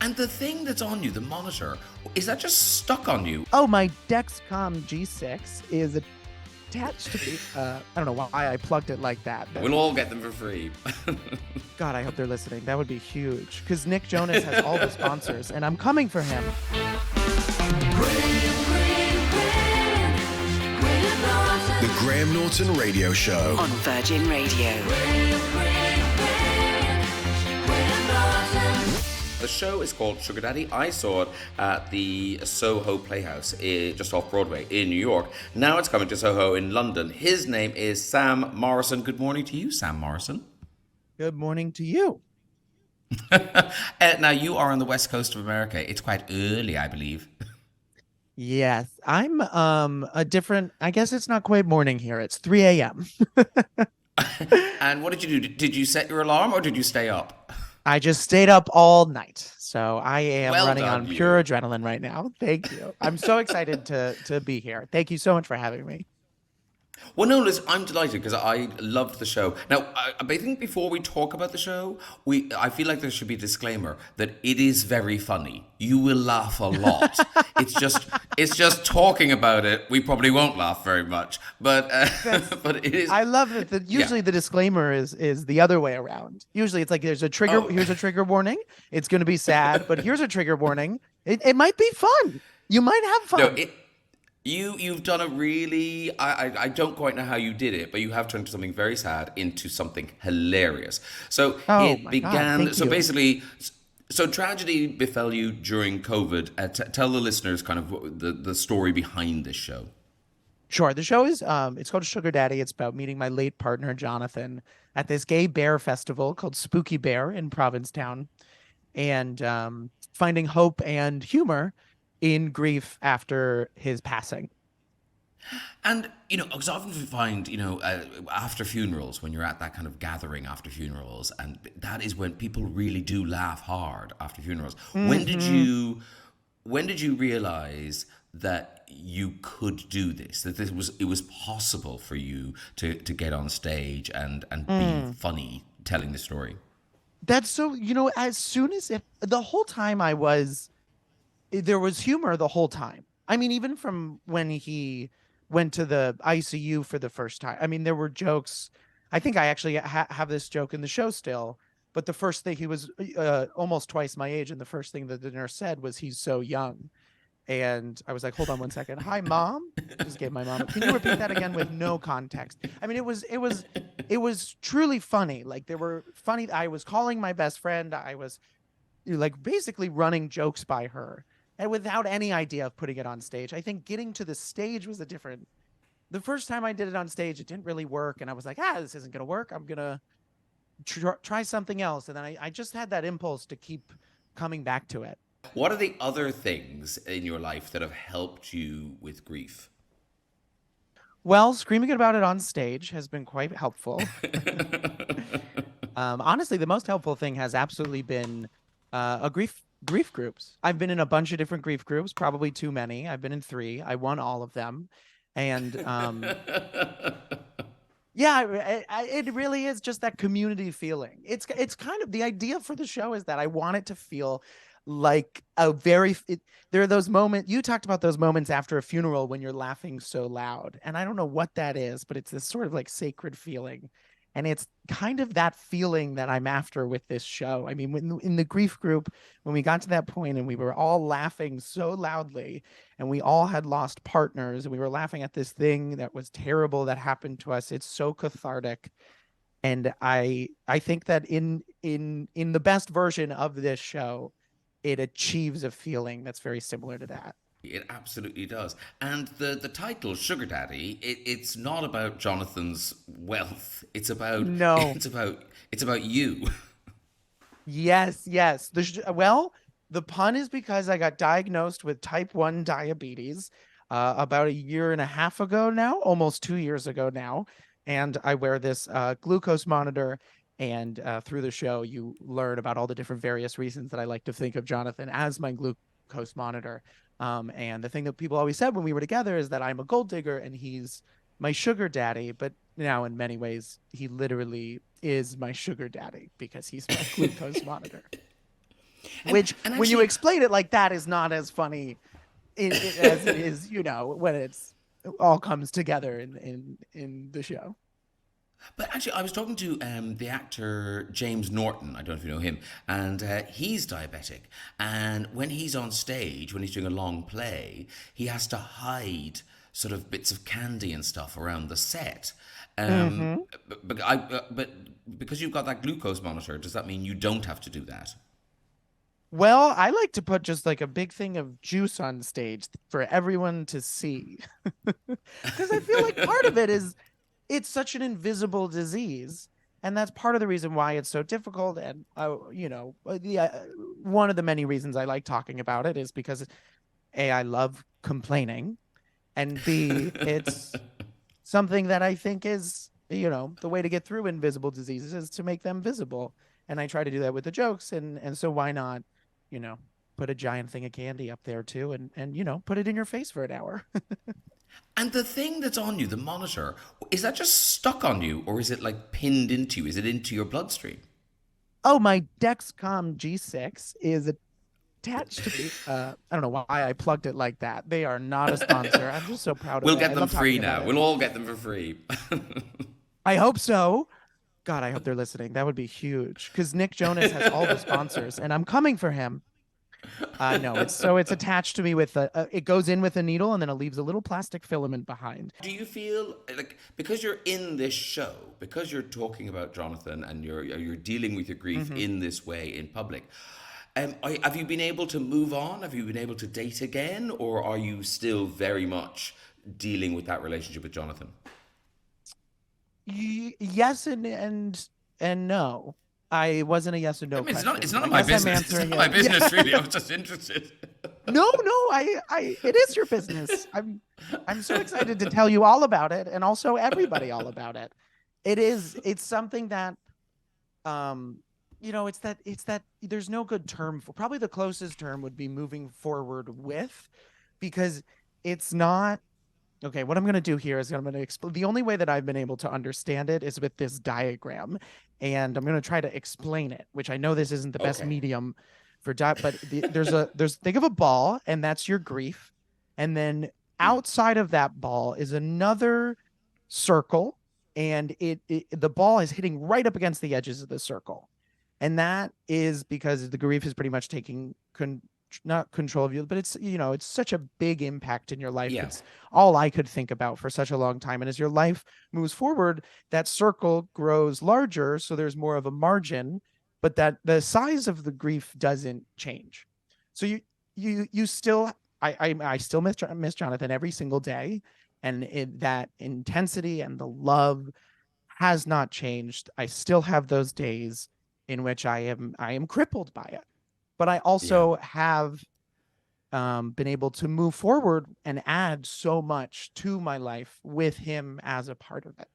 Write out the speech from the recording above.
And the thing that's on you, the monitor, is that just stuck on you? Oh, my Dexcom G6 is attached to me. I don't know why I plugged it like that. We'll all get them for free. God, I hope they're listening. That would be huge. Because Nick Jonas has all the sponsors, and I'm coming for him. The Graham Norton Radio Show on Virgin Radio. The show is called Sugar Daddy. I saw it at the Soho Playhouse just off Broadway in New York. Now it's coming to Soho in London. His name is Sam Morrison. Good morning to you, Sam Morrison. Good morning to you. Now, you are on the west coast of America. It's quite early, I believe. Yes, I'm a different, I guess it's not quite morning here. It's 3 a.m. And what did you do? Did you set your alarm or did you stay up? I just stayed up all night. So I am running done, on pure adrenaline right now. Thank you. I'm so excited to be here. Thank you so much for having me. Well, no, listen, I'm delighted because I loved the show. Now, I think before we talk about the show, I feel like there should be a disclaimer that it is very funny. You will laugh a lot. It's just talking about it. We probably won't laugh very much, but it is. I love that. Usually the disclaimer is the other way around. Usually it's like there's a trigger. Here's a trigger warning. It's going to be sad, but here's a trigger warning. It might be fun. You might have fun. No, You've done a really, I don't quite know how you did it, but you have turned something very sad into something hilarious. So it began, so basically, so tragedy befell you during COVID. Tell the listeners kind of the story behind this show. Sure. The show is, it's called Sugar Daddy. It's about meeting my late partner, Jonathan, at this gay bear festival called Spooky Bear in Provincetown, and finding hope and humor in grief after his passing. And, because I often find, after funerals, when you're at that kind of gathering after funerals, and that is when people really do laugh hard after funerals. Mm-hmm. When did you realize that you could do this, that it was possible for you to get on stage and be funny telling the story? That's so, as soon as the whole time there was humor the whole time. I mean, even from when he went to the ICU for the first time. I mean, there were jokes. I think I actually have this joke in the show still. But the first thing, he was almost twice my age, and the first thing that the nurse said was, "He's so young." And I was like, "Hold on one second. Hi, Mom." Just gave my mom. Can you repeat that again with no context? I mean, it was truly funny. Like, there were funny. I was calling my best friend. I was like basically running jokes by her, and without any idea of putting it on stage. I think getting to the stage was the first time I did it on stage, it didn't really work. And I was like, this isn't going to work. I'm going to try something else. And then I just had that impulse to keep coming back to it. What are the other things in your life that have helped you with grief? Well, screaming about it on stage has been quite helpful. Honestly, the most helpful thing has absolutely been a grief groups. I've been in a bunch of different grief groups, probably too many. I've been in 3. I won all of them. And it really is just that community feeling. It's kind of the idea for the show is that I want it to feel like there are those moments, you talked about those moments after a funeral when you're laughing so loud. And I don't know what that is, but it's this sort of like sacred feeling. And it's kind of that feeling that I'm after with this show. I mean, in the grief group, when we got to that point and we were all laughing so loudly and we all had lost partners and we were laughing at this thing that was terrible that happened to us, it's so cathartic. And I think that in the best version of this show, it achieves a feeling that's very similar to that. It absolutely does. And the title, Sugar Daddy, it's not about Jonathan's wealth. It's about it's about you. Yes. The pun is because I got diagnosed with type 1 diabetes about a year and a half ago now, almost 2 years ago now. And I wear this glucose monitor. And through the show, you learn about all the different various reasons that I like to think of Jonathan as my glucose monitor. And the thing that people always said when we were together is that I'm a gold digger and he's my sugar daddy. But now in many ways, he literally is my sugar daddy because he's my glucose monitor. which And when you actually, explain it like that is not as funny as it is, when it's all comes together in the show. but actually, I was talking to the actor James Norton. I don't know if you know him, and he's diabetic. And when he's on stage, when he's doing a long play, he has to hide sort of bits of candy and stuff around the set. Um, Hmm. but because you've got that glucose monitor, does that mean you don't have to do that? Well, I like to put just like a big thing of juice on stage for everyone to see. Because I feel like part of it is it's such an invisible disease. And that's part of the reason why it's so difficult. And, one of the many reasons I like talking about it is because A, I love complaining. And B, it's something that I think is, the way to get through invisible diseases is to make them visible. And I try to do that with the jokes. And so why not, you know, put a giant thing of candy up there too and put it in your face for an hour. And the thing that's on you, the monitor, is that just stuck on you, or is it like pinned into you? Is it into your bloodstream? Oh, my Dexcom G6 is attached to me. I don't know why I plugged it like that. They are not a sponsor. I'm just so proud of We'll it. get I them love free talking about now. it. We'll all get them for free. I hope so. God, I hope they're listening. That would be huge because Nick Jonas has all the sponsors, and I'm coming for him. No, it's attached to me with it goes in with a needle, and then it leaves a little plastic filament behind. Do you feel like because you're in this show, because you're talking about Jonathan and you're dealing with your grief Mhm. in this way in public, have you been able to move on? Have you been able to date again, or are you still very much dealing with that relationship with Jonathan? Yes and no. I wasn't a yes or I no mean, it's question. none I of my guess I'm business. It's answering not my it. Yeah. business, really. I was just interested. No, I it is your business. I'm so excited to tell you all about it and also everybody all about it. It's something that um it's that there's no good term for. Probably the closest term would be moving forward with, because it's not. Okay, what I'm going to do here is I'm going to explain. The only way that I've been able to understand it is with this diagram, and I'm going to try to explain it, which I know this isn't the best Okay. medium for but there's think of a ball, and that's your grief, and then outside of that ball is another circle, and the ball is hitting right up against the edges of the circle, and that is because the grief is pretty much taking not control of you, but it's such a big impact in your life. Yeah. It's all I could think about for such a long time. And as your life moves forward, that circle grows larger, so there's more of a margin, but that the size of the grief doesn't change. So you still I still miss Jonathan every single day, and that intensity and the love has not changed. I still have those days in which I am crippled by it, but I Yeah. also have been able to move forward and add so much to my life with him as a part of it.